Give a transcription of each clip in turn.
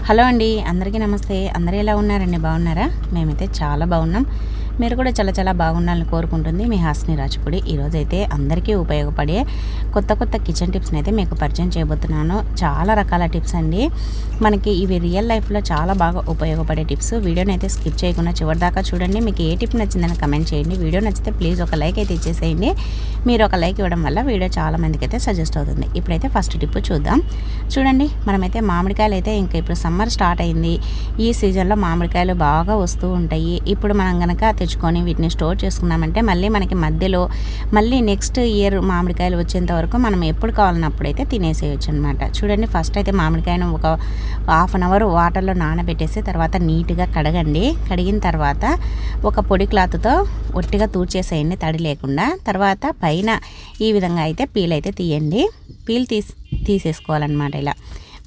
Hello అండి, అందరికీ నమస్తే. అందరూ ఎలా ఉన్నారండి? బాగున్నారా? మేమైతే చాలా బాగున్నాం. మీరు కూడా చాలా బాగుండాలని కోరుకుంటుంది మీ హాస్ని రాజుపూడి. ఈరోజైతే అందరికీ ఉపయోగపడే కొత్త కిచెన్ టిప్స్ని అయితే మీకు పరిచయం చేయబోతున్నాను. చాలా రకాల టిప్స్ అండి. మనకి ఇవి రియల్ లైఫ్లో చాలా బాగా ఉపయోగపడే టిప్స్. వీడియోని అయితే స్కిప్ చేయకుండా చివరిదాకా చూడండి. మీకు ఏ టిప్ నచ్చిందని కమెంట్ చేయండి. వీడియో నచ్చితే ప్లీజ్ ఒక లైక్ అయితే ఇచ్చేసేయండి. మీరు ఒక లైక్ ఇవ్వడం వల్ల వీడియో చాలా మందికి అయితే సజెస్ట్ అవుతుంది. ఇప్పుడైతే ఫస్ట్ టిప్ చూద్దాం. చూడండి, మనమైతే మామిడికాయలు అయితే ఇంకా ఇప్పుడు సమ్మర్ స్టార్ట్ అయింది. ఈ సీజన్లో మామిడికాయలు బాగా వస్తూ ఉంటాయి. ఇప్పుడు మనం కనుక తెచ్చుకొని వీటిని స్టోర్ చేసుకున్నామంటే మళ్ళీ మనకి మధ్యలో మళ్ళీ నెక్స్ట్ ఇయర్ మామిడికాయలు వచ్చేంత వరకు మనం ఎప్పుడు కావాలన్నప్పుడైతే తినేసేయచ్చు అనమాట. చూడండి, ఫస్ట్ అయితే మామిడికాయను ఒక హాఫ్ అన్ అవర్ వాటర్లో నానబెట్టేసి తర్వాత నీట్గా కడగండి. కడిగిన తర్వాత ఒక పొడి క్లాత్తో ఒట్టిగా తూడ్చేసేయండి తడి లేకుండా. తర్వాత పైన ఈ విధంగా అయితే పీల్ అయితే తీయండి. పీల్ తీసేసుకోవాలన్నమాట. ఇలా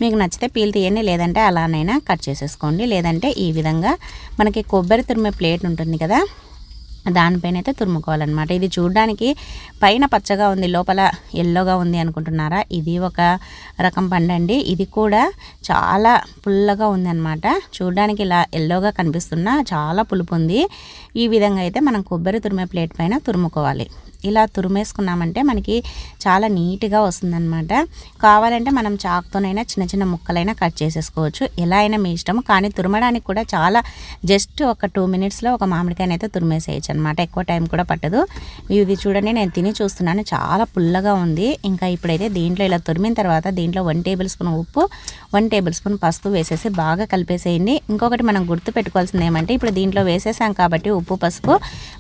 మీకు నచ్చితే పీల్ తీయండి, లేదంటే అలానైనా కట్ చేసేసుకోండి. లేదంటే ఈ విధంగా మనకి కొబ్బరి తురిమే ప్లేట్ ఉంటుంది కదా, దానిపైన అయితే తురుముకోవాలన్నమాట. ఇది చూడడానికి పైన పచ్చగా ఉంది, లోపల ఎల్లోగా ఉంది అనుకుంటున్నారా? ఇది ఒక రకం పండండి. ఇది కూడా చాలా పుల్లగా ఉంది అనమాట. చూడడానికి ఇలా ఎల్లోగా కనిపిస్తున్నా చాలా పులుపు ఉంది. ఈ విధంగా అయితే మనం కొబ్బరి తురిమే ప్లేట్ పైన తురుముకోవాలి. ఇలా తురిమేసుకున్నామంటే మనకి చాలా నీట్గా వస్తుందన్నమాట. కావాలంటే మనం చాకుతోనైనా చిన్న ముక్కలైనా కట్ చేసేసుకోవచ్చు. ఎలా అయినా మీ ఇష్టం. కానీ తురమడానికి కూడా చాలా జస్ట్ ఒక 2 మినిట్స్లో ఒక మామిడికాయని అయితే తురిమేసేయచ్చు అనమాట. ఎక్కువ టైం కూడా పట్టదు. ఇది చూడండి, నేను తిని చూస్తున్నాను, చాలా పుల్లగా ఉంది. ఇంకా ఇప్పుడైతే దీంట్లో ఇలా తురిమిన తర్వాత దీంట్లో 1 టేబుల్ స్పూన్ ఉప్పు, 1 టేబుల్ స్పూన్ పసుపు వేసేసి బాగా కలిపేసేయండి. ఇంకొకటి మనం గుర్తు పెట్టుకోవాల్సింది ఏమంటే, ఇప్పుడు దీంట్లో వేసేసాం కాబట్టి ఉప్పు పసుపు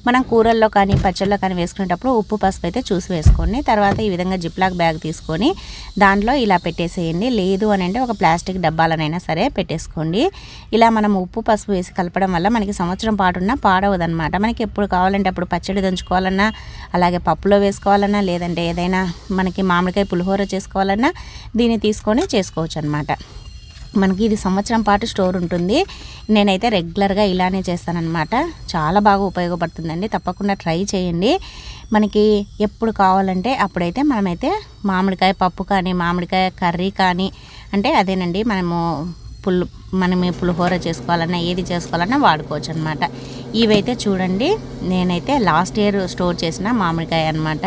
మనం కూరల్లో కానీ పచ్చళ్ళలో కానీ వేసుకునేటప్పుడు ఉప్పు పసుపు అయితే చూసి వేసుకోండి. తర్వాత ఈ విధంగా జిప్లాక్ బ్యాగ్ తీసుకొని దాంట్లో ఇలా పెట్టేసేయండి. లేదు అని అంటే ఒక ప్లాస్టిక్ డబ్బాలనైనా సరే పెట్టేసుకోండి. ఇలా మనం ఉప్పు పసుపు వేసి కలపడం వల్ల మనకి సంవత్సరం పాటున్నా పాడవదనమాట. మనకి ఎప్పుడు కావాలంటే అప్పుడు పచ్చడి దంచుకోవాలన్నా, అలాగే పప్పులో వేసుకోవాలన్నా, లేదంటే ఏదైనా మనకి మామిడికాయ పులిహోర చేసుకోవాలన్నా దీన్ని తీసుకొని చేసుకోవచ్చు అనమాట. మనకి ఇది సంవత్సరం పాటు స్టోర్ ఉంటుంది. నేనైతే రెగ్యులర్గా ఇలానే చేస్తానన్నమాట. చాలా బాగా ఉపయోగపడుతుందండి. తప్పకుండా ట్రై చేయండి. మనకి ఎప్పుడు కావాలంటే అప్పుడైతే మనమైతే మామిడికాయ పప్పు కానీ మామిడికాయ కర్రీ కానీ, అంటే అదేనండి, మనమే పులిహోర చేసుకోవాలన్నా ఏది చేసుకోవాలన్నా వాడుకోవచ్చు అనమాట. ఇవైతే చూడండి, నేనైతే లాస్ట్ ఇయర్ స్టోర్ చేసిన మామిడికాయ అనమాట.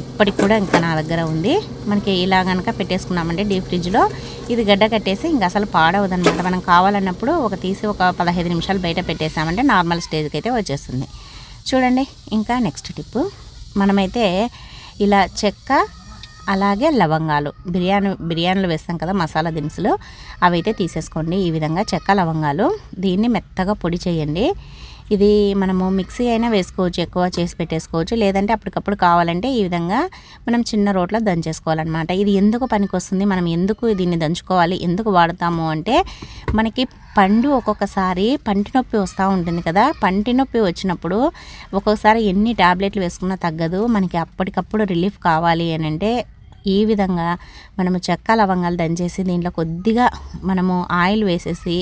ఇప్పటికి కూడా ఇంకా నా దగ్గర ఉంది. మనకి ఇలా కనుక పెట్టేసుకున్నామంటే డీప్ ఫ్రిడ్జ్లో ఇది గడ్డ కట్టేసి ఇంకా అసలు పాడవదనమాట. మనం కావాలన్నప్పుడు తీసి ఒక 15 నిమిషాలు బయట పెట్టేసామంటే నార్మల్ స్టేజ్కి అయితే వచ్చేస్తుంది. చూడండి, ఇంకా నెక్స్ట్ టిప్పు, మనమైతే ఇలా చెక్క అలాగే లవంగాలు బిర్యానీలో వేస్తాం కదా మసాలా దినుసులు, అవి అయితే తీసేసుకోండి. ఈ విధంగా చెక్క లవంగాలు దీన్ని మెత్తగా పొడి చేయండి. ఇది మనము మిక్సీ అయినా వేసుకోవచ్చు, ఎక్కువ చేసి పెట్టేసుకోవచ్చు. లేదంటే అప్పటికప్పుడు కావాలంటే ఈ విధంగా మనం చిన్న రోట్లో దంచేసుకోవాలన్నమాట. ఇది ఎందుకు పనికి వస్తుంది, మనం ఎందుకు దీన్ని దంచుకోవాలి, ఎందుకు వాడతాము అంటే, మనకి పండు ఒక్కొక్కసారి పంటి నొప్పి వస్తూ ఉంటుంది కదా. పంటి నొప్పి వచ్చినప్పుడు ఒక్కొక్కసారి ఎన్ని టాబ్లెట్లు వేసుకున్నా తగ్గదు. మనకి అప్పటికప్పుడు రిలీఫ్ కావాలి అని అంటే ఈ విధంగా మనము చెక్క లవంగాలు దంచేసి దీంట్లో కొద్దిగా మనము ఆయిల్ వేసేసి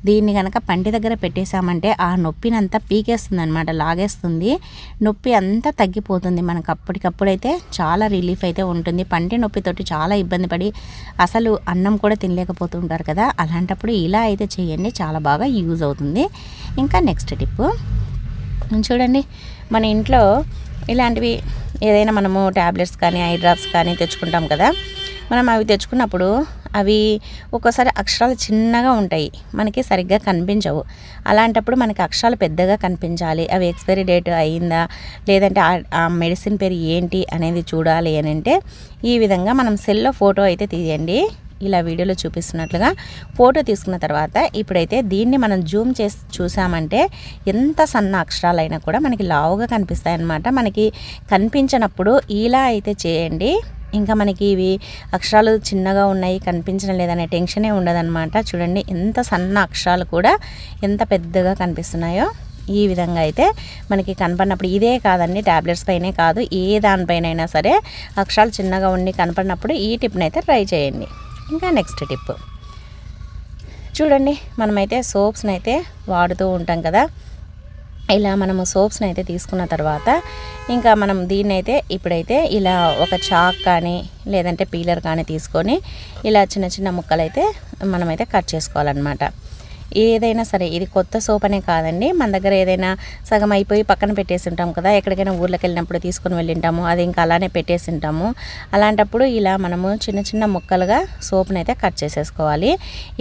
దీన్ని కనుక పంటి దగ్గర పెట్టేసామంటే ఆ నొప్పినంతా పీకేస్తుంది అనమాట, లాగేస్తుంది. నొప్పి అంతా తగ్గిపోతుంది. మనకు అప్పటికప్పుడైతే చాలా రిలీఫ్ అయితే ఉంటుంది. పంటి నొప్పితోటి చాలా ఇబ్బంది పడి అసలు అన్నం కూడా తినలేకపోతుంటారు కదా. అలాంటప్పుడు ఇలా అయితే చేయండి, చాలా బాగా యూజ్ అవుతుంది. ఇంకా నెక్స్ట్ టిప్ చూడండి, మన ఇంట్లో ఇలాంటివి ఏదైనా మనము ట్యాబ్లెట్స్ కానీ ఐ డ్రాప్స్ కానీ తెచ్చుకుంటాం కదా. మనం అవి తెచ్చుకున్నప్పుడు అవి ఒక్కోసారి అక్షరాలు చిన్నగా ఉంటాయి, మనకి సరిగ్గా కనిపించవు. అలాంటప్పుడు మనకి అక్షరాలు పెద్దగా కనిపించాలి. అవి ఎక్స్పైరీ డేట్ అయ్యిందా, లేదంటే ఆ మెడిసిన్ పేరు ఏంటి అనేది చూడాలి అని అంటే ఈ విధంగా మనం సెల్లో ఫోటో అయితే తీయండి. ఇలా వీడియోలో చూపిస్తున్నట్లుగా ఫోటో తీసుకున్న తర్వాత ఇప్పుడైతే దీన్ని మనం జూమ్ చేసి చూసామంటే ఎంత సన్న అక్షరాలైనా కూడా మనకి లావుగా కనిపిస్తాయి అన్నమాట. మనకి కనిపించినప్పుడు ఇలా అయితే చేయండి. ఇంకా మనకి ఇవి అక్షరాలు చిన్నగా ఉన్నాయి, కనిపించడం లేదనే టెన్షనే ఉండదన్నమాట. చూడండి, ఎంత సన్న అక్షరాలు కూడా ఎంత పెద్దగా కనిపిస్తున్నాయో. ఈ విధంగా అయితే మనకి కనపడినప్పుడు, ఇదే కాదండి, ట్యాబ్లెట్స్ పైనే కాదు, ఏ దానిపైనైనా సరే అక్షరాలు చిన్నగా ఉండి కనపడినప్పుడు ఈ టిప్ని అయితే ట్రై చేయండి. ఇంకా నెక్స్ట్ టిప్ చూడండి, మనమైతే సోప్స్ని అయితే వాడుతూ ఉంటాం కదా. ఇలా మనము సోప్స్ని అయితే తీసుకున్న తర్వాత ఇంకా మనం దీన్ని అయితే ఇప్పుడైతే ఇలా ఒక చాక్ కానీ లేదంటే పీలర్ కానీ తీసుకొని ఇలా చిన్న చిన్న ముక్కలైతే మనమైతే కట్ చేసుకోవాలన్నమాట. ఏదైనా సరే ఇది కొత్త సోప్ అనే కాదండి, మన దగ్గర ఏదైనా సగం అయిపోయి పక్కన పెట్టేసి ఉంటాం కదా, ఎక్కడికైనా ఊర్లోకి వెళ్ళినప్పుడు తీసుకొని వెళ్ళింటాము, అది ఇంకా అలానే పెట్టేసి ఉంటాము. అలాంటప్పుడు ఇలా మనము చిన్న చిన్న ముక్కలుగా సోప్ని అయితే కట్ చేసేసుకోవాలి.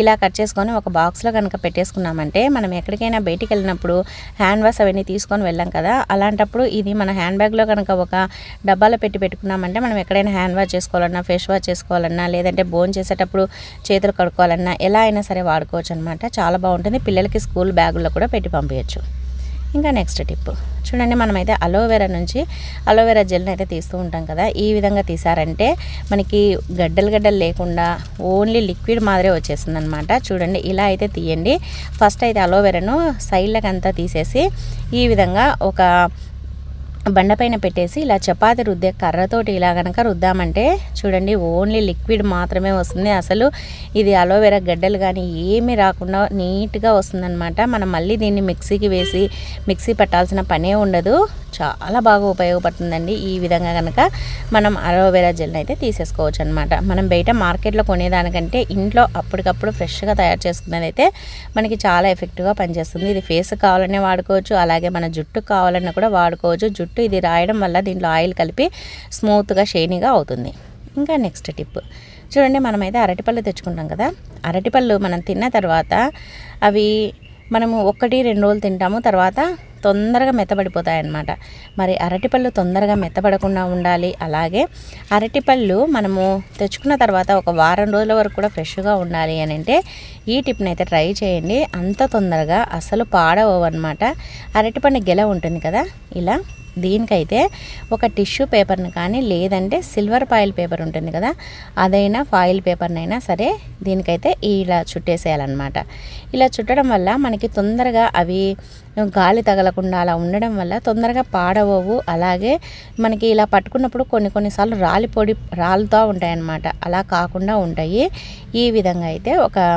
ఇలా కట్ చేసుకొని ఒక బాక్స్లో కనుక పెట్టేసుకున్నామంటే మనం ఎక్కడికైనా బయటికి వెళ్ళినప్పుడు హ్యాండ్ వాష్ అవన్నీ తీసుకొని వెళ్ళాం కదా, అలాంటప్పుడు ఇది మన హ్యాండ్ బ్యాగ్లో కనుక ఒక డబ్బాలో పెట్టుకున్నామంటే మనం ఎక్కడైనా హ్యాండ్ వాష్ చేసుకోవాలన్నా, ఫేస్ వాష్ చేసుకోవాలన్నా, లేదంటే భోజనం చేసేటప్పుడు చేతులు కడుక్కోవాలన్నా ఎలా అయినా సరే వాడుకోవచ్చు అనమాట. చాలా బాగుంటుంది. పిల్లలకి స్కూల్ బ్యాగుల్లో కూడా పెట్టి పంపించచ్చు. ఇంకా నెక్స్ట్ టిప్ చూడండి, మనమైతే అలోవెరా నుంచి అలోవెరా జెల్ని అయితే తీస్తూ ఉంటాం కదా, ఈ విధంగా తీసారంటే మనకి గడ్డలు లేకుండా ఓన్లీ లిక్విడ్ మాదిరే వచ్చేస్తుంది అనమాట. చూడండి ఇలా అయితే తీయండి. ఫస్ట్ అయితే అలోవెరాను సైడ్లకు అంతా తీసేసి ఈ విధంగా ఒక బండపైన పెట్టేసి ఇలా చపాతి రుద్దే కర్రతోటి ఇలా కనుక రుద్దామంటే చూడండి ఓన్లీ లిక్విడ్ మాత్రమే వస్తుంది. అసలు ఇది అలోవెరా గడ్డలు కానీ ఏమీ రాకుండా నీట్గా వస్తుందన్నమాట. మనం మళ్ళీ దీన్ని మిక్సీకి వేసి మిక్సీ పట్టాల్సిన పనే ఉండదు. చాలా బాగా ఉపయోగపడుతుందండి. ఈ విధంగా కనుక మనం అలోవెరా జెల్ని అయితే తీసేసుకోవచ్చు అనమాట. మనం బయట మార్కెట్లో కొనేదానికంటే ఇంట్లో అప్పటికప్పుడు ఫ్రెష్గా తయారు చేసుకునేది అయితే మనకి చాలా ఎఫెక్టివ్గా పనిచేస్తుంది. ఇది ఫేస్ కావాలనే వాడుకోవచ్చు, అలాగే మన జుట్టు కావాలన్నా కూడా వాడుకోవచ్చు. జుట్టు ఇది రాయడం వల్ల దీంట్లో ఆయిల్ కలిపి స్మూత్గా షైనీగా అవుతుంది. ఇంకా నెక్స్ట్ టిప్ చూడండి, మనమైతే అరటిపళ్ళు తెచ్చుకుంటాం కదా, అరటిపళ్ళు మనం తిన్న తర్వాత అవి మనము 1-2 రోజులు తింటాము, తర్వాత తొందరగా మెత్తబడిపోతాయి అన్నమాట. మరి అరటిపళ్ళు తొందరగా మెత్తబడకుండా ఉండాలి, అలాగే అరటిపళ్ళు మనము తెచ్చుకున్న తర్వాత ఒక వారం రోజుల వరకు కూడా ఫ్రెష్గా ఉండాలి అని అంటే ఈ టిప్ని అయితే ట్రై చేయండి. అంత తొందరగా అసలు పాడవు అన్నమాట. అరటిపండు గెల ఉంటుంది కదా, ఇలా దీనికైతే ఒక టిష్యూ పేపర్ని కానీ లేదంటే సిల్వర్ ఫాయిల్ పేపర్ ఉంటుంది కదా, అదైనా ఫాయిల్ పేపర్నైనా సరే దీనికైతే ఇలా చుట్టేసేయాలన్నమాట. ఇలా చుట్టడం వల్ల మనకి తొందరగా అవి గాలి తగలకుండా అలా ఉండడం వల్ల తొందరగా పాడవవు. అలాగే మనకి ఇలా పట్టుకున్నప్పుడు కొన్నిసార్లు రాలుతూ ఉంటాయన్నమాట, అలా కాకుండా ఉంటాయి. ఈ విధంగా అయితే ఒక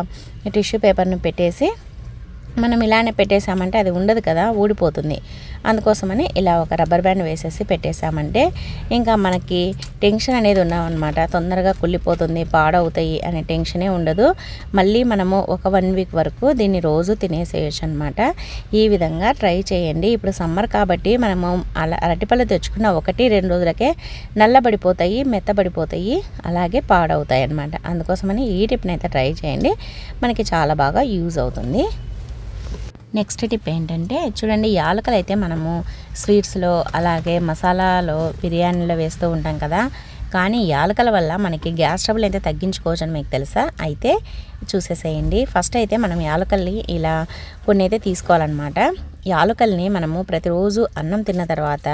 టిష్యూ పేపర్ని పెట్టేసి మనం ఇలానే పెట్టేసామంటే అది ఉండదు కదా, ఊడిపోతుంది. అందుకోసమని ఇలా ఒక రబ్బర్ బ్యాండ్ వేసేసి పెట్టేసామంటే ఇంకా మనకి టెన్షన్ అనేది ఉన్నామన్నమాట. తొందరగా కుళ్ళిపోతుంది, పాడవుతాయి అనే టెన్షనే ఉండదు. మళ్ళీ మనము ఒక 1 వీక్ వరకు దీన్ని రోజు తినేసేయచ్చు అనమాట. ఈ విధంగా ట్రై చేయండి. ఇప్పుడు సమ్మర్ కాబట్టి మనము అరటిపళ్ళు తెచ్చుకున్న 1-2 రోజులకే నల్లబడిపోతాయి, మెత్తబడిపోతాయి, అలాగే పాడవుతాయి అన్నమాట. అందుకోసమని ఈ టిప్ని అయితే ట్రై చేయండి, మనకి చాలా బాగా యూజ్ అవుతుంది. నెక్స్ట్ టిప్ ఏంటంటే చూడండి, యాలకులు అయితే మనము స్వీట్స్లో అలాగే మసాలాలో బిర్యానీలో వేస్తూ ఉంటాం కదా, కానీ యాలకుల వల్ల మనకి గ్యాస్ ట్రబుల్ అయితే తగ్గించుకోవచ్చు అని మీకు తెలుసా? అయితే చూసేసేయండి. ఫస్ట్ అయితే మనం యాలకుల్ని ఇలా కొన్ని అయితే తీసుకోవాలన్నమాట. యాలకుల్ని మనము ప్రతిరోజు అన్నం తిన్న తర్వాత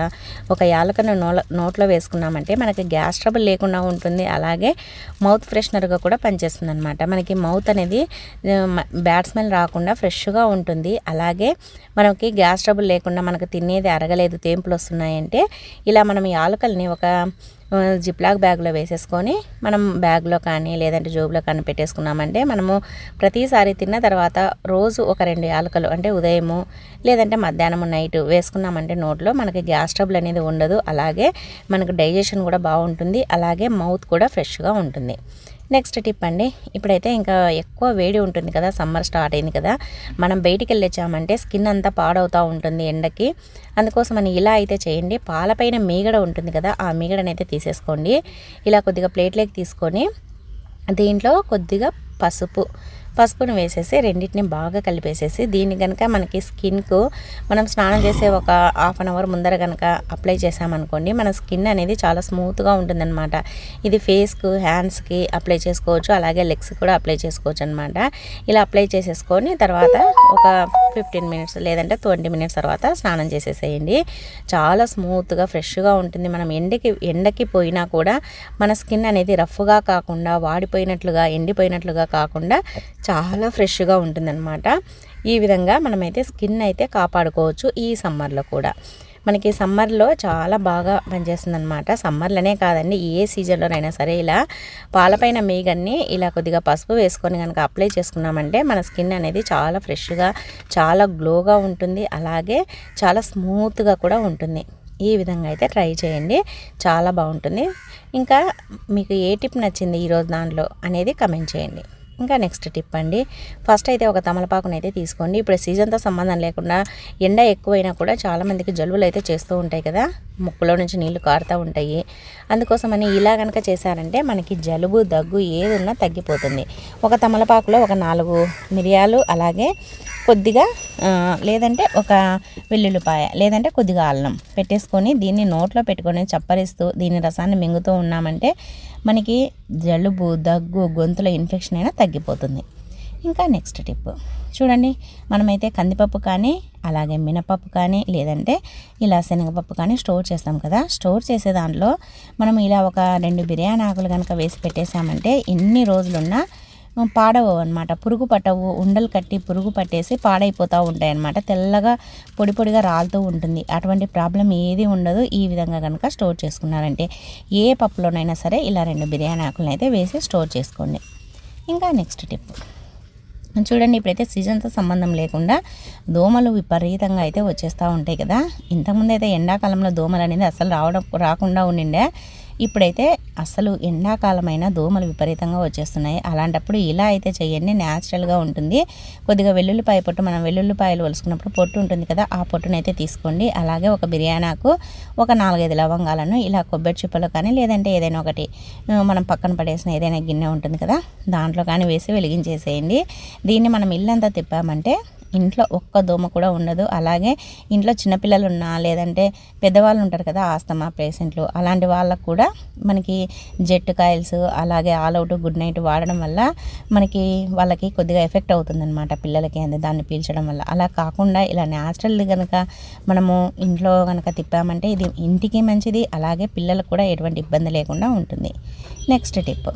ఒక యాలకను నోట్లో వేసుకున్నామంటే మనకి గ్యాస్ ట్రబుల్ లేకుండా ఉంటుంది, అలాగే మౌత్ ఫ్రెషనర్గా కూడా పనిచేస్తుంది అనమాట. మనకి మౌత్ అనేది బ్యాడ్ స్మెల్ రాకుండా ఫ్రెష్గా ఉంటుంది. అలాగే మనకి గ్యాస్ ట్రబుల్ లేకుండా మనకు తినేది అరగలేదు, తేంపులు వస్తున్నాయంటే ఇలా మనం యాలకుల్ని ఒక జిప్లాక్ బ్యాగ్లో వేసేసుకొని మనం బ్యాగ్లో కానీ లేదంటే జోబులో కానీ పెట్టేసుకున్నామంటే మనము ప్రతిసారి తిన్న తర్వాత రోజు ఒక 2 యాలకులు అంటే ఉదయము లేదంటే మధ్యాహ్నం నైట్ వేసుకున్నామంటే నోట్లో మనకి గ్యాస్ ట్రబుల్ అనేది ఉండదు. అలాగే మనకు డైజెషన్ కూడా బాగుంటుంది, అలాగే మౌత్ కూడా ఫ్రెష్గా ఉంటుంది. నెక్స్ట్ టిప్ అండి, ఇప్పుడైతే ఇంకా ఎక్కువ వేడి ఉంటుంది కదా, సమ్మర్ స్టార్ట్ అయింది కదా, మనం బయటికి వెళ్ళొచ్చామంటే స్కిన్ అంతా పాడవుతూ ఉంటుంది ఎండకి. అందుకోసమని ఇలా అయితే చేయండి. పాలపైన మీగడ ఉంటుంది కదా, ఆ మీగడనైతే తీసేసుకోండి. ఇలా కొద్దిగా ప్లేట్లోకి తీసుకొని దీంట్లో కొద్దిగా పసుపును వేసేసి రెండింటిని బాగా కలిపేసేసి దీన్ని కనుక మనకి స్కిన్కు మనం స్నానం చేసే ఒక హాఫ్ అన్ అవర్ ముందర కనుక అప్లై చేసామనుకోండి, మన స్కిన్ అనేది చాలా స్మూత్గా ఉంటుందన్నమాట. ఇది ఫేస్కు హ్యాండ్స్కి అప్లై చేసుకోవచ్చు, అలాగే లెగ్స్ కూడా అప్లై చేసుకోవచ్చు అనమాట. ఇలా అప్లై చేసేసుకొని తర్వాత ఒక 15 మినిట్స్ లేదంటే 20 మినిట్స్ తర్వాత స్నానం చేసేసేయండి. చాలా స్మూత్గా ఫ్రెష్గా ఉంటుంది. మనం ఎండకి పోయినా కూడా మన స్కిన్ అనేది రఫ్గా కాకుండా వాడిపోయినట్లుగా ఎండిపోయినట్లుగా కాకుండా చాలా ఫ్రెష్గా ఉంటుందన్నమాట. ఈ విధంగా మనమైతే స్కిన్ అయితే కాపాడుకోవచ్చు ఈ సమ్మర్లో కూడా. మనకి సమ్మర్లో చాలా బాగా పనిచేస్తుంది అనమాట. సమ్మర్లోనే కాదండి, ఏ సీజన్లోనైనా సరే ఇలా పాలపైన మీగన్ని ఇలా కొద్దిగా పసుపు వేసుకొని కనుక అప్లై చేసుకున్నామంటే మన స్కిన్ అనేది చాలా ఫ్రెష్గా, చాలా గ్లోగా ఉంటుంది, అలాగే చాలా స్మూత్గా కూడా ఉంటుంది. ఈ విధంగా అయితే ట్రై చేయండి, చాలా బాగుంటుంది. ఇంకా మీకు ఏ టిప్ నచ్చింది ఈరోజు దాంట్లో అనేది కమెంట్ చేయండి. ఇంకా నెక్స్ట్ టిప్ అండి, ఫస్ట్ అయితే ఒక తమలపాకుని అయితే తీసుకోండి. ఇప్పుడు సీజన్తో సంబంధం లేకుండా ఎండ ఎక్కువైనా కూడా చాలామందికి జలుబులు అయితే చేస్తూ ఉంటాయి కదా, ముక్కులో నుంచి నీళ్లు కారుతూ ఉంటాయి. అందుకోసమని ఇలా కనుక చేశారంటే మనకి జలుబు దగ్గు ఏది ఉన్నా తగ్గిపోతుంది. ఒక తమలపాకులో ఒక 4 మిరియాలు, అలాగే కొద్దిగా లేదంటే ఒక వెల్లుల్లిపాయ, లేదంటే కొద్దిగా అల్లం పెట్టేసుకొని దీన్ని నోట్లో పెట్టుకొని చప్పరిస్తూ దీని రసాన్ని మింగుతూ ఉన్నామంటే మనకి జలుబు దగ్గు గొంతులో ఇన్ఫెక్షన్ అయినా తగ్గిపోతుంది. ఇంకా నెక్స్ట్ టిప్ చూడండి, మనమైతే కందిపప్పు కానీ అలాగే మినపప్పు కానీ లేదంటే ఇలా శనగపప్పు కానీ స్టోర్ చేస్తాం కదా, స్టోర్ చేసే దాంట్లో మనం ఇలా ఒక 2 బిర్యానీ ఆకులు కనుక వేసి పెట్టేసామంటే ఎన్ని రోజులున్నా పాడవు అనమాట, పురుగు పట్టవు. ఉండలు కట్టి పురుగు పట్టేసి పాడైపోతూ ఉంటాయి అన్నమాట, తెల్లగా పొడి పొడిగా రాలుతూ ఉంటుంది. అటువంటి ప్రాబ్లం ఏది ఉండదు ఈ విధంగా కనుక స్టోర్ చేసుకున్నారంటే. ఏ పప్పులోనైనా సరే ఇలా 2 బిర్యానీ ఆకులను అయితే వేసి స్టోర్ చేసుకోండి. ఇంకా నెక్స్ట్ టిప్ చూడండి, ఇప్పుడైతే సీజన్తో సంబంధం లేకుండా దోమలు విపరీతంగా అయితే వచ్చేస్తూ ఉంటాయి కదా. ఇంతకుముందు అయితే ఎండాకాలంలో దోమలు అనేది అసలు రాకుండా ఉండిండే, ఇప్పుడైతే అసలు ఎండాకాలమైన దోమలు విపరీతంగా వచ్చేస్తున్నాయి. అలాంటప్పుడు ఇలా అయితే చేయండి, న్యాచురల్గా ఉంటుంది. కొద్దిగా వెల్లుల్లిపాయ పొట్టు, మనం వెల్లుల్లిపాయలు వలుసుకున్నప్పుడు పొట్టు ఉంటుంది కదా, ఆ పొట్టునైతే తీసుకోండి. అలాగే ఒక బిర్యానాకు, ఒక 4-5 లవంగాలను ఇలా కొబ్బరి చిప్పలో కానీ లేదంటే ఏదైనా ఒకటి మనం పక్కన పడేసిన ఏదైనా గిన్నె ఉంటుంది కదా, దాంట్లో కానీ వేసి వెలిగించేసేయండి. దీన్ని మనం ఇల్లంతా తిప్పామంటే ఇంట్లో ఒక్క దోమ కూడా ఉండదు. అలాగే ఇంట్లో చిన్నపిల్లలు ఉన్నా లేదంటే పెద్దవాళ్ళు ఉంటారు కదా, ఆస్తమా పేషెంట్లు, అలాంటి వాళ్ళకు కూడా మనకి జెట్ కాయిల్స్ అలాగే ఆల్ అవుట్ గుడ్ నైట్ వాడడం వల్ల మనకి వాళ్ళకి కొద్దిగా ఎఫెక్ట్ అవుతుందన్నమాట, పిల్లలకి అంతే దాన్ని పీల్చడం వల్ల. అలా కాకుండా ఇలా న్యాచురల్ కనుక మనము ఇంట్లో కనుక తిప్పామంటే ఇది ఇంటికి మంచిది, అలాగే పిల్లలకు కూడా ఎటువంటి ఇబ్బంది లేకుండా ఉంటుంది. నెక్స్ట్ టిప్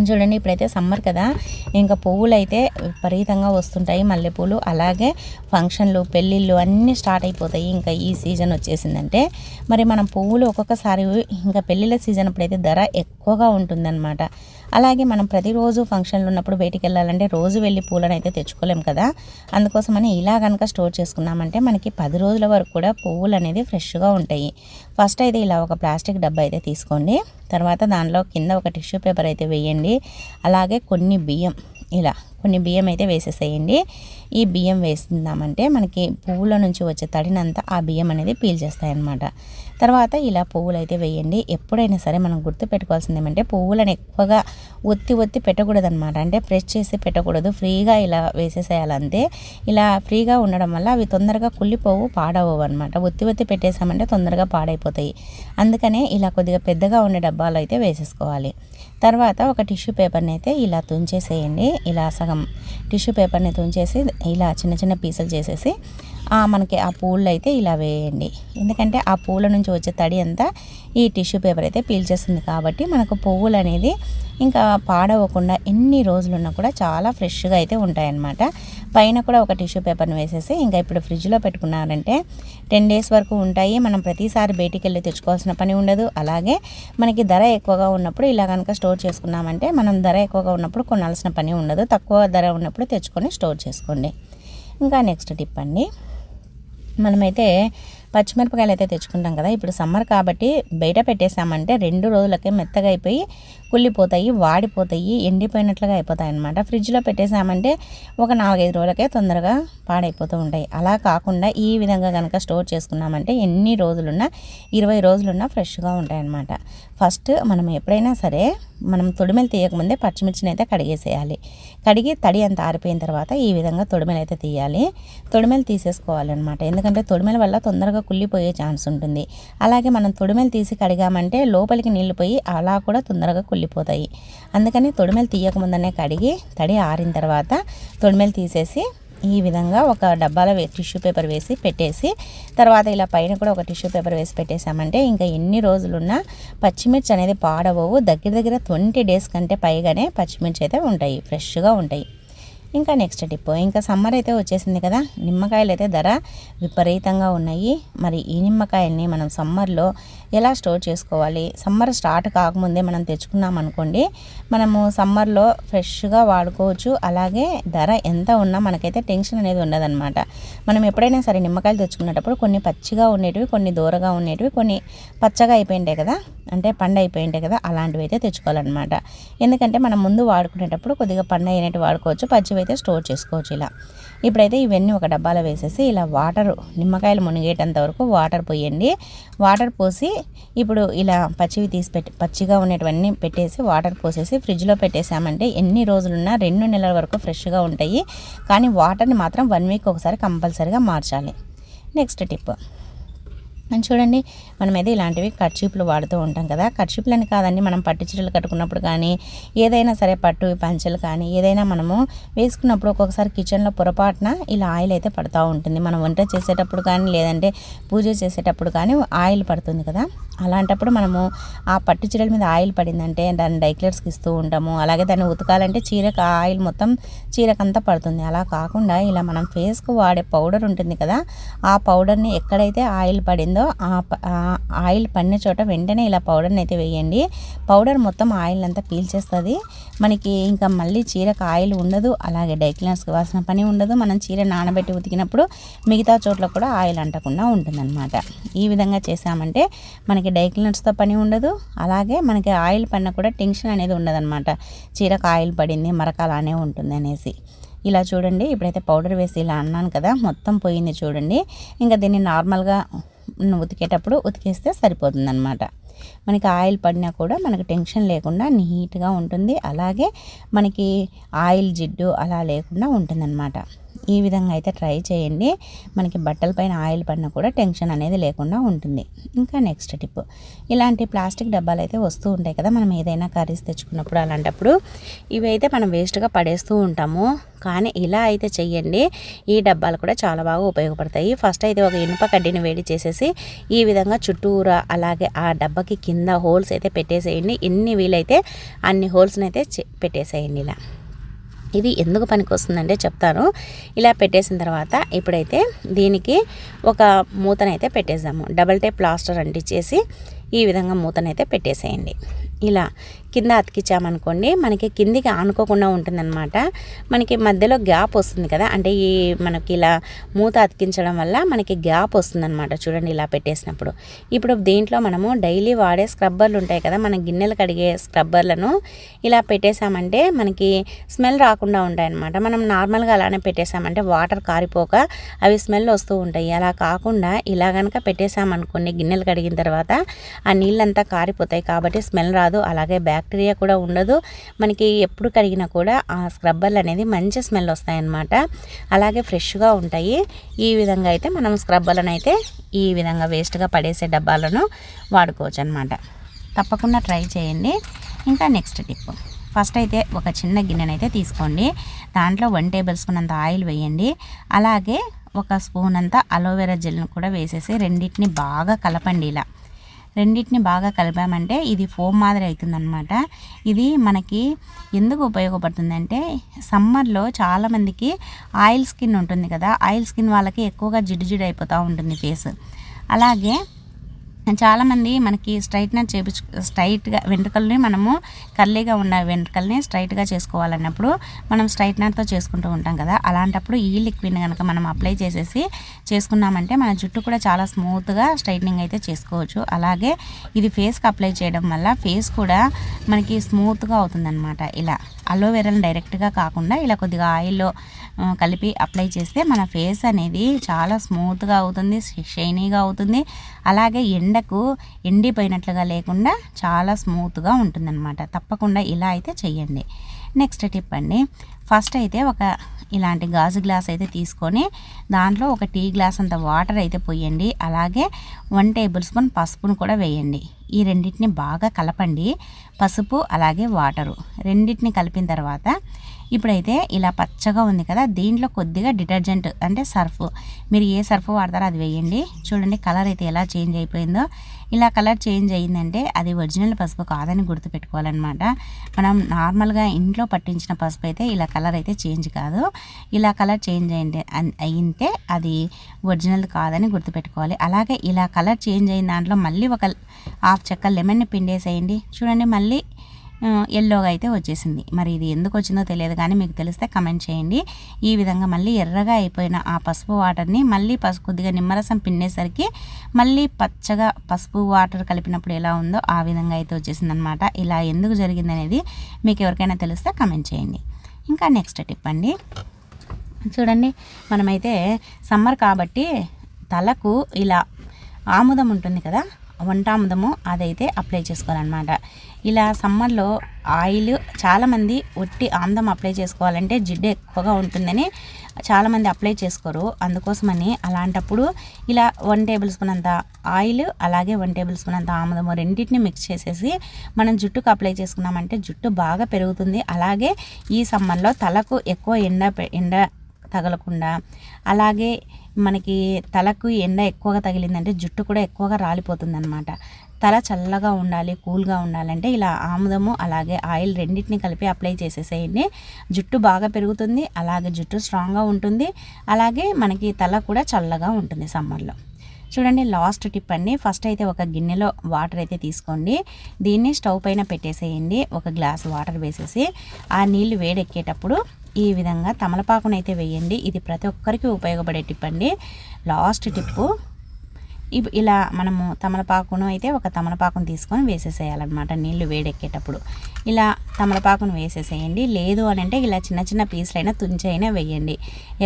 చూడండి, ఇప్పుడైతే సమ్మర్ కదా, ఇంకా పువ్వులు అయితే విపరీతంగా వస్తుంటాయి, మల్లెపూలు, అలాగే ఫంక్షన్లు పెళ్ళిళ్ళు అన్నీ స్టార్ట్ అయిపోతాయి. ఇంకా ఈ సీజన్ వచ్చేసిందంటే మరి మనం పువ్వులు ఒక్కొక్కసారి ఇంకా పెళ్ళిళ్ళ సీజన్ అప్పుడైతే ధర ఎక్కువగా ఉంటుందన్నమాట. అలాగే మనం ప్రతిరోజు ఫంక్షన్లు ఉన్నప్పుడు బయటికి వెళ్ళాలంటే రోజు వెళ్ళి పూలను అయితే తెచ్చుకోలేం కదా, అందుకోసమని ఇలా కనుక స్టోర్ చేసుకున్నామంటే మనకి 10 రోజుల వరకు కూడా పువ్వులు అనేది ఫ్రెష్గా ఉంటాయి. ఫస్ట్ అయితే ఇలా ఒక ప్లాస్టిక్ డబ్బా అయితే తీసుకోండి, తర్వాత దానిలో కింద ఒక టిష్యూ పేపర్ అయితే వేయండి, అలాగే కొన్ని బియ్యం అయితే వేసేసేయండి. ఈ బియ్యం వేస్తున్నామంటే మనకి పువ్వుల నుంచి వచ్చే తడినంతా ఆ బియ్యం అనేది పీల్చేస్తాయి అన్నమాట. తర్వాత ఇలా పువ్వులు అయితే వేయండి. ఎప్పుడైనా సరే మనం గుర్తు పెట్టుకోవాల్సింది ఏమంటే పువ్వులను ఎక్కువగా ఒత్తి పెట్టకూడదు అనమాట, అంటే ప్రెస్ చేసి పెట్టకూడదు, ఫ్రీగా ఇలా వేసేసేయాలంతే. ఇలా ఫ్రీగా ఉండడం వల్ల అవి తొందరగా కుళ్ళిపోవు, పాడవవు అనమాట. ఒత్తి పెట్టేసామంటే తొందరగా పాడైపోతాయి. అందుకనే ఇలా కొద్దిగా పెద్దగా ఉండే డబ్బాలు అయితే వేసేసుకోవాలి. తర్వాత ఒక టిష్యూ పేపర్ని అయితే ఇలా తుంచేసేయండి, ఇలా సగం టిష్యూ పేపర్ని తుంచేసి ఇలా చిన్న చిన్న పీసులు చేసేసి మనకి ఆ పూలు అయితే ఇలా వేయండి. ఎందుకంటే ఆ పూల నుంచి వచ్చే తడి అంతా ఈ టిష్యూ పేపర్ అయితే పీల్చేస్తుంది కాబట్టి మనకు పువ్వులు అనేది ఇంకా పాడవకుండా ఎన్ని రోజులున్నా కూడా చాలా ఫ్రెష్గా అయితే ఉంటాయన్నమాట. పైన కూడా ఒక టిష్యూ పేపర్ని వేసేసి ఇంకా ఇప్పుడు ఫ్రిడ్జ్లో పెట్టుకున్నారంటే 10 డేస్ వరకు ఉంటాయి. మనం ప్రతిసారి బయటికి వెళ్ళి తెచ్చుకోవాల్సిన పని ఉండదు. అలాగే మనకి ధర ఎక్కువగా ఉన్నప్పుడు ఇలా కనుక స్టోర్ చేసుకున్నామంటే మనం ధర ఎక్కువగా ఉన్నప్పుడు కొనాల్సిన పని ఉండదు, తక్కువ ధర ఉన్నప్పుడు తెచ్చుకొని స్టోర్ చేసుకోండి. ఇంకా నెక్స్ట్ టిప్ అండి, మనమైతే పచ్చిమిరపకాయలు అయితే తెచ్చుకుంటాం కదా, ఇప్పుడు సమ్మర్ కాబట్టి బయట పెట్టేసామంటే 2 రోజులకే మెత్తగా అయిపోయి కుళ్ళిపోతాయి, వాడిపోతాయి, ఎండిపోయినట్లుగా అయిపోతాయి అన్నమాట. ఫ్రిడ్జ్లో పెట్టేసామంటే ఒక 4-5 రోజులకే తొందరగా పాడైపోతూ ఉంటాయి. అలా కాకుండా ఈ విధంగా కనుక స్టోర్ చేసుకున్నామంటే ఎన్ని రోజులున్నా 20 రోజులున్నా ఫ్రెష్గా ఉంటాయన్నమాట. ఫస్ట్ మనం ఎప్పుడైనా సరే మనం తొడిమెలు తీయకముందే పచ్చిమిర్చిని అయితే కడిగేసేయాలి. కడిగి తడి అంత ఆరిపోయిన తర్వాత ఈ విధంగా తొడిమెలు అయితే తీయాలి. తొడిమెలు తీసేసుకోవాలన్నమాట, ఎందుకంటే తొడిమెల వల్ల తొందరగా కుళ్ళిపోయే ఛాన్స్ ఉంటుంది. అలాగే మనం తొడిమెలు తీసి కడిగామంటే లోపలికి నీళ్లు పోయి అలా కూడా తొందరగా కుళ్ళిపోతాయి. అందుకని తొడిమెలు తీయకముందనే కడిగి తడి ఆరిన తర్వాత తొడిమెలు తీసేసి ఈ విధంగా ఒక డబ్బాలో టిష్యూ పేపర్ వేసి పెట్టేసి తర్వాత ఇలా పైన కూడా ఒక టిష్యూ పేపర్ వేసి పెట్టేసామంటే ఇంకా ఎన్ని రోజులున్నా పచ్చిమిర్చి అనేది పాడవవు. దగ్గర 20 డేస్ కంటే పైగానే పచ్చిమిర్చి అయితే ఉంటాయి, ఫ్రెష్గా ఉంటాయి. ఇంకా నెక్స్ట్ టిప్, ఇంకా సమ్మర్ అయితే వచ్చేసింది కదా, నిమ్మకాయలు అయితే ధర విపరీతంగా ఉన్నాయి. మరి ఈ నిమ్మకాయల్ని మనం సమ్మర్లో ఎలా స్టోర్ చేసుకోవాలి? సమ్మర్ స్టార్ట్ కాకముందే మనం తెచ్చుకున్నాం అనుకోండి, మనము సమ్మర్లో ఫ్రెష్గా వాడుకోవచ్చు. అలాగే ధర ఎంత ఉన్నా మనకైతే టెన్షన్ అనేది ఉండదన్నమాట. మనం ఎప్పుడైనా సరే నిమ్మకాయలు తెచ్చుకునేటప్పుడు కొన్ని పచ్చిగా ఉండేటివి, కొన్ని దూరగా ఉండేటివి, కొన్ని పచ్చగా అయిపోయింటాయి కదా, అంటే పండు అయిపోయింటాయి కదా, అలాంటివి అయితే తెచ్చుకోవాలన్నమాట. ఎందుకంటే మనం ముందు వాడుకునేటప్పుడు కొద్దిగా పండు అయినట్టు వాడుకోవచ్చు, పచ్చివి అయితే స్టోర్ చేసుకోవచ్చు. ఇలా ఇప్పుడైతే ఇవన్నీ ఒక డబ్బాలో వేసేసి ఇలా వాటరు, నిమ్మకాయలు మునిగేటంత వరకు వాటర్ పోయండి. వాటర్ పోసి ఇప్పుడు ఇలా పచ్చివి పచ్చిగా ఉండేటివన్నీ పెట్టేసి వాటర్ పోసేసి ఫ్రిడ్జ్లో పెట్టేసామంటే ఎన్ని రోజులున్నా 2 నెలల వరకు ఫ్రెష్గా ఉంటాయి. కానీ వాటర్ని మాత్రం 1 వీక్ ఒకసారి కంపల్సరీగా మార్చాలి. నెక్స్ట్ టిప్ చూడండి, మనమైతే ఇలాంటివి కర్చీపులు వాడుతూ ఉంటాం కదా. కర్చీపులని కాదండి, మనం పట్టు చీరలు కట్టుకున్నప్పుడు కానీ ఏదైనా సరే పట్టు పంచెలు కానీ ఏదైనా మనము వేసుకున్నప్పుడు ఒక్కొక్కసారి కిచెన్లో పొరపాటున ఇలా ఆయిల్ అయితే పడుతూ ఉంటుంది. మనం వంట చేసేటప్పుడు కానీ లేదంటే పూజ చేసేటప్పుడు కానీ ఆయిల్ పడుతుంది కదా. అలాంటప్పుడు మనము ఆ పట్టు చీరల మీద ఆయిల్ పడిందంటే దాన్ని డైక్లర్స్కి ఇస్తూ ఉంటాము. అలాగే దాన్ని ఉతకాలంటే చీరకు ఆయిల్ మొత్తం చీరకంతా పడుతుంది. అలా కాకుండా ఇలా మనం ఫేస్కు వాడే పౌడర్ ఉంటుంది కదా, ఆ పౌడర్ని ఎక్కడైతే ఆయిల్ పడిందో ఆ ఆయిల్ పడిన చోట వెంటనే ఇలా పౌడర్ని అయితే వేయండి. పౌడర్ మొత్తం ఆయిల్ అంతా పీల్చేస్తుంది. మనకి ఇంకా మళ్ళీ చీరకు ఆయిల్ ఉండదు, అలాగే డైక్లర్స్కి వాసిన పని ఉండదు. మనం చీర నానబెట్టి ఉతికినప్పుడు మిగతా చోట్ల కూడా ఆయిల్ అంటకుండా ఉంటుందన్నమాట. ఈ విధంగా చేసామంటే మనకి డైక్లర్స్తో పని ఉండదు, అలాగే మనకి ఆయిల్ పడిన కూడా టెన్షన్ అనేది ఉండదన్నమాట. చీరకు ఆయిల్ పడింది మరక అలానే ఉంటుంది అనేసి. ఇలా చూడండి, ఇప్పుడైతే పౌడర్ వేసి ఇలా అన్నాను కదా, మొత్తం పోయింది చూడండి. ఇంకా దీన్ని నార్మల్గా ఉతికేటప్పుడు ఉతికేస్తే సరిపోతుందన్నమాట. మనకి ఆయిల్ పడినా కూడా మనకి టెన్షన్ లేకుండా నీట్గా ఉంటుంది. అలాగే మనకి ఆయిల్ జిడ్డు అలా లేకుండా ఉంటుందన్నమాట. ఈ విధంగా అయితే ట్రై చేయండి. మనకి బట్టల పైన ఆయిల్ పడినా కూడా టెన్షన్ అనేది లేకుండా ఉంటుంది. ఇంకా నెక్స్ట్ టిప్, ఇలాంటి ప్లాస్టిక్ డబ్బాలు అయితే వస్తూ ఉంటాయి కదా, మనం ఏదైనా కర్రీస్ తెచ్చుకున్నప్పుడు అలాంటప్పుడు ఇవి అయితే మనం వేస్ట్గా పడేస్తూ ఉంటాము. కానీ ఇలా అయితే చెయ్యండి, ఈ డబ్బాలు కూడా చాలా బాగా ఉపయోగపడతాయి. ఫస్ట్ అయితే ఒక ఇనుప కడ్డీని వేడి చేసేసి ఈ విధంగా చుట్టూరా అలాగే ఆ డబ్బాకి కింద హోల్స్ అయితే పెట్టేసేయండి. ఎన్ని వీలైతే అన్ని హోల్స్ని అయితే పెట్టేసేయండి. ఇలా ఇది ఎందుకు పనికి వస్తుందంటే చెప్తాను. ఇలా పెట్టేసిన తర్వాత ఇప్పుడైతే దీనికి ఒక మూతనైతే పెట్టేద్దాము. డబల్ టేప్ ప్లాస్టర్ అంటించేసి ఈ విధంగా మూతనైతే పెట్టేసేయండి. ఇలా కింద అతికించామనుకోండి, మనకి కిందికి ఆనుకోకుండా ఉంటుందన్నమాట. మనకి మధ్యలో గ్యాప్ వస్తుంది కదా, అంటే ఈ మనకి ఇలా మూత అతికించడం వల్ల మనకి గ్యాప్ వస్తుందన్నమాట. చూడండి ఇలా పెట్టేసినప్పుడు. ఇప్పుడు దీంట్లో మనము డైలీ వాడే స్క్రబ్బర్లు ఉంటాయి కదా, మన గిన్నెలు కడిగే స్క్రబ్బర్లను ఇలా పెట్టేసామంటే మనకి స్మెల్ రాకుండా ఉంటాయన్నమాట. మనం నార్మల్గా అలానే పెట్టేసామంటే వాటర్ కారిపోక అవి స్మెల్ వస్తూ ఉంటాయి. అలా కాకుండా ఇలా కనుక పెట్టేసామనుకోండి, గిన్నెలు కడిగిన తర్వాత ఆ నీళ్ళంతా కారిపోతాయి కాబట్టి స్మెల్ రాదు. అలాగే బ్యాక్టీరియా కూడా ఉండదు. మనకి ఎప్పుడు కడిగినా కూడా ఆ స్క్రబ్బర్లు అనేది మంచి స్మెల్ వస్తాయన్నమాట. అలాగే ఫ్రెష్గా ఉంటాయి. ఈ విధంగా అయితే మనం స్క్రబ్బర్లను అయితే ఈ విధంగా వేస్ట్గా పడేసే డబ్బాలను వాడుకోవచ్చు అనమాట. తప్పకుండా ట్రై చేయండి. ఇంకా నెక్స్ట్ టిప్, ఫస్ట్ అయితే ఒక చిన్న గిన్నెనైతే తీసుకోండి. దాంట్లో 1 టేబుల్ స్పూన్ అంత ఆయిల్ వేయండి. అలాగే ఒక స్పూన్ అంత అలోవెరా జెల్ను కూడా వేసేసి రెండింటిని బాగా కలపండి. ఇలా రెండింటిని బాగా కలిపామంటే ఇది ఫోమ్ మాదిరి అవుతుందన్నమాట. ఇది మనకి ఎందుకు ఉపయోగపడుతుందంటే సమ్మర్లో చాలామందికి ఆయిల్ స్కిన్ ఉంటుంది కదా, ఆయిల్ స్కిన్ వాళ్ళకి ఎక్కువగా జిడ్డు అయిపోతూ ఉంటుంది ఫేస్. అలాగే చాలామంది మనకి స్ట్రైట్గా వెంట్రుకల్ని మనము కర్లీగా ఉన్న వెంట్రుకల్ని స్ట్రైట్గా చేసుకోవాలన్నప్పుడు మనం స్ట్రైట్నర్తో చేసుకుంటూ ఉంటాం కదా, అలాంటప్పుడు ఈ లిక్విడ్ కనుక మనం అప్లై చేసేసి చేసుకున్నామంటే మన జుట్టు కూడా చాలా స్మూత్గా స్ట్రైట్నింగ్ అయితే చేసుకోవచ్చు. అలాగే ఇది ఫేస్కి అప్లై చేయడం వల్ల ఫేస్ కూడా మనకి స్మూత్గా అవుతుందన్నమాట. ఇలా అలోవెరాని డైరెక్ట్గా కాకుండా ఇలా కొద్దిగా ఆయిల్లో కలిపి అప్లై చేస్తే మన ఫేస్ అనేది చాలా స్మూత్గా అవుతుంది, షైనీగా అవుతుంది. అలాగే ఎండకు ఎండిపోయినట్లుగా లేకుండా చాలా స్మూత్గా ఉంటుందన్నమాట. తప్పకుండా ఇలా అయితే చెయ్యండి. నెక్స్ట్ టిప్ అండి, ఫస్ట్ అయితే ఒక ఇలాంటి గాజు గ్లాస్ అయితే తీసుకొని దాంట్లో ఒక టీ గ్లాస్ అంత వాటర్ అయితే పోయండి. అలాగే 1 టేబుల్ స్పూన్ పసుపును కూడా వేయండి. ఈ రెండింటిని బాగా కలపండి. పసుపు అలాగే వాటరు రెండింటిని కలిపిన తర్వాత ఇప్పుడైతే ఇలా పచ్చగా ఉంది కదా, దీంట్లో కొద్దిగా డిటర్జెంట్ అంటే సర్ఫ్, మీరు ఏ సర్ఫ్ వాడతారో అది వేయండి. చూడండి కలర్ అయితే ఎలా చేంజ్ అయిపోయిందో. ఇలా కలర్ చేంజ్ అయ్యిందంటే అది ఒరిజినల్ పసుపు కాదని గుర్తుపెట్టుకోవాలన్నమాట. మనం నార్మల్గా ఇంట్లో పట్టించిన పసుపు అయితే ఇలా కలర్ అయితే చేంజ్ కాదు. ఇలా కలర్ చేంజ్ అయింటే అది ఒరిజినల్ కాదని గుర్తుపెట్టుకోవాలి. అలాగే ఇలా కలర్ చేంజ్ అయిన దాంట్లో మళ్ళీ ఒక హాఫ్ చెక్క లెమన్ని పిండేసేయండి. చూడండి మళ్ళీ ఎల్లోగా అయితే వచ్చేసింది. మరి ఇది ఎందుకు వచ్చిందో తెలియదు, కానీ మీకు తెలిస్తే కమెంట్ చేయండి. ఈ విధంగా మళ్ళీ ఎర్రగా అయిపోయిన ఆ పసుపు వాటర్ని మళ్ళీ కొద్దిగా నిమ్మరసం పిండేసరికి మళ్ళీ పచ్చగా పసుపు వాటర్ కలిపినప్పుడు ఎలా ఉందో ఆ విధంగా అయితే వచ్చేసింది అనమాట. ఇలా ఎందుకు జరిగింది అనేది మీకు ఎవరికైనా తెలిస్తే కమెంట్ చేయండి. ఇంకా నెక్స్ట్ టిప్ అండి, చూడండి మనమైతే సమ్మర్ కాబట్టి తలకు ఇలా ఆముదం ఉంటుంది కదా, వంటాముదము, అదైతే అప్లై చేసుకోవాలన్నమాట. ఇలా సమ్మర్లో ఆయిల్ చాలామంది ఒట్టి ఆముదం అప్లై చేసుకోవాలంటే జిడ్డు ఎక్కువగా ఉంటుందని చాలామంది అప్లై చేసుకోరు. అందుకోసమని అలాంటప్పుడు ఇలా 1 టేబుల్ స్పూన్ అంత ఆయిల్ అలాగే 1 టేబుల్ స్పూన్ అంత ఆముదము రెండింటిని మిక్స్ చేసేసి మనం జుట్టుకు అప్లై చేసుకున్నామంటే జుట్టు బాగా పెరుగుతుంది. అలాగే ఈ సమ్మర్లో తలకు ఎక్కువ ఎండ తగలకుండా, అలాగే మనకి తలకు ఎండ ఎక్కువగా తగిలిందంటే జుట్టు కూడా ఎక్కువగా రాలిపోతుంది అనమాట. తల చల్లగా ఉండాలి, కూల్గా ఉండాలంటే ఇలా ఆముదము అలాగే ఆయిల్ రెండింటిని కలిపి అప్లై చేసేసేయండి. జుట్టు బాగా పెరుగుతుంది, అలాగే జుట్టు స్ట్రాంగ్గా ఉంటుంది, అలాగే మనకి తల కూడా చల్లగా ఉంటుంది సమ్మర్లో. చూడండి లాస్ట్ టిప్ అండి. ఫస్ట్ అయితే ఒక గిన్నెలో వాటర్ అయితే తీసుకోండి. దీన్ని స్టవ్ పైన పెట్టేసేయండి. ఒక గ్లాస్ వాటర్ వేసేసి ఆ నీళ్లు వేడెక్కేటప్పుడు ఈ విధంగా తమలపాకునైతే వేయండి. ఇది ప్రతి ఒక్కరికి ఉపయోగపడే టిప్ అండి. లాస్ట్ టిప్పు, ఇలా మనము తమలపాకును అయితే ఒక తమలపాకును తీసుకొని వేసేసేయాలన్నమాట. నీళ్లు వేడెక్కేటప్పుడు ఇలా తమలపాకును వేసేసేయండి. లేదు అని అంటే ఇలా చిన్న చిన్న పీసులైనా తుంచైనా వేయండి.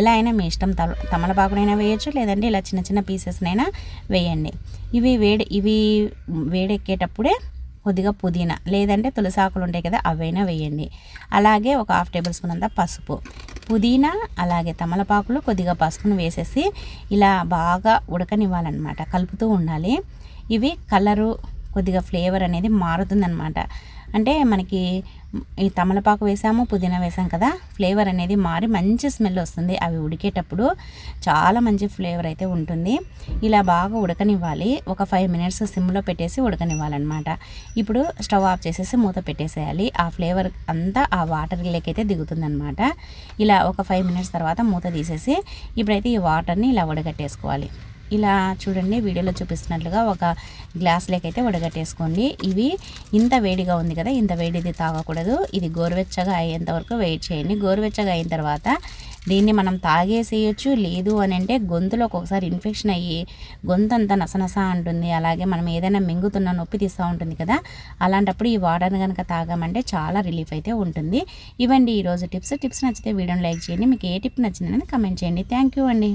ఎలా అయినా మీ ఇష్టం, తమలపాకునైనా వేయచ్చు, లేదంటే ఇలా చిన్న చిన్న పీసెస్నైనా వేయండి. ఇవి వేడెక్కేటప్పుడే కొద్దిగా పుదీనా లేదంటే తులసాకులు ఉంటాయి కదా, అవైనా వేయండి. అలాగే ఒక 1/2 టేబుల్ స్పూన్ అంతా పసుపు, పుదీనా అలాగే తమలపాకులు కొద్దిగా పసుపును వేసేసి ఇలా బాగా ఉడకనివ్వాలన్నమాట. కలుపుతూ ఉండాలి. ఇవి కలరు కొద్దిగా ఫ్లేవర్ అనేది మారుతుందన్నమాట. అంటే మనకి ఈ తమలపాకు వేసాము, పుదీనా వేసాం కదా, ఫ్లేవర్ అనేది మారి మంచి స్మెల్ వస్తుంది. అవి ఉడికేటప్పుడు చాలా మంచి ఫ్లేవర్ అయితే ఉంటుంది. ఇలా బాగా ఉడకనివ్వాలి. ఒక 5 మినిట్స్ సిమ్లో పెట్టేసి ఉడకనివ్వాలన్నమాట. ఇప్పుడు స్టవ్ ఆఫ్ చేసేసి మూత పెట్టేసేయాలి. ఆ ఫ్లేవర్ అంతా ఆ వాటర్లోకి అయితే దిగుతుందన్నమాట. ఇలా ఒక 5 మినిట్స్ తర్వాత మూత తీసేసి ఇప్పుడైతే ఈ వాటర్ని ఇలా వడగట్టేసుకోవాలి. ఇలా చూడండి వీడియోలో చూపిస్తున్నట్లుగా ఒక గ్లాస్లోకి అయితే వడగట్టేసుకోండి. ఇవి ఇంత వేడిగా ఉంది కదా, ఇంత వేడిది తాగకూడదు. ఇది గోరువెచ్చగా అయ్యేంత వరకు వెయిట్ చేయండి. గోరువెచ్చగా అయిన తర్వాత దీన్ని మనం తాగేసేయచ్చు. లేదు అని అంటే గొంతులో ఒక్కొక్కసారి ఇన్ఫెక్షన్ అయ్యి గొంతు అంతా నసనస అంటుంది. అలాగే మనం ఏదైనా మింగుతున్న నొప్పి తీస్తూ ఉంటుంది కదా, అలాంటప్పుడు ఈ వాటర్ని కనుక తాగామంటే చాలా రిలీఫ్ అయితే ఉంటుంది. ఇవండి ఈరోజు టిప్స్ నచ్చితే వీడియోని లైక్ చేయండి. మీకు ఏ టిప్ నచ్చిందని కమెంట్ చేయండి. థ్యాంక్ యూ అండి.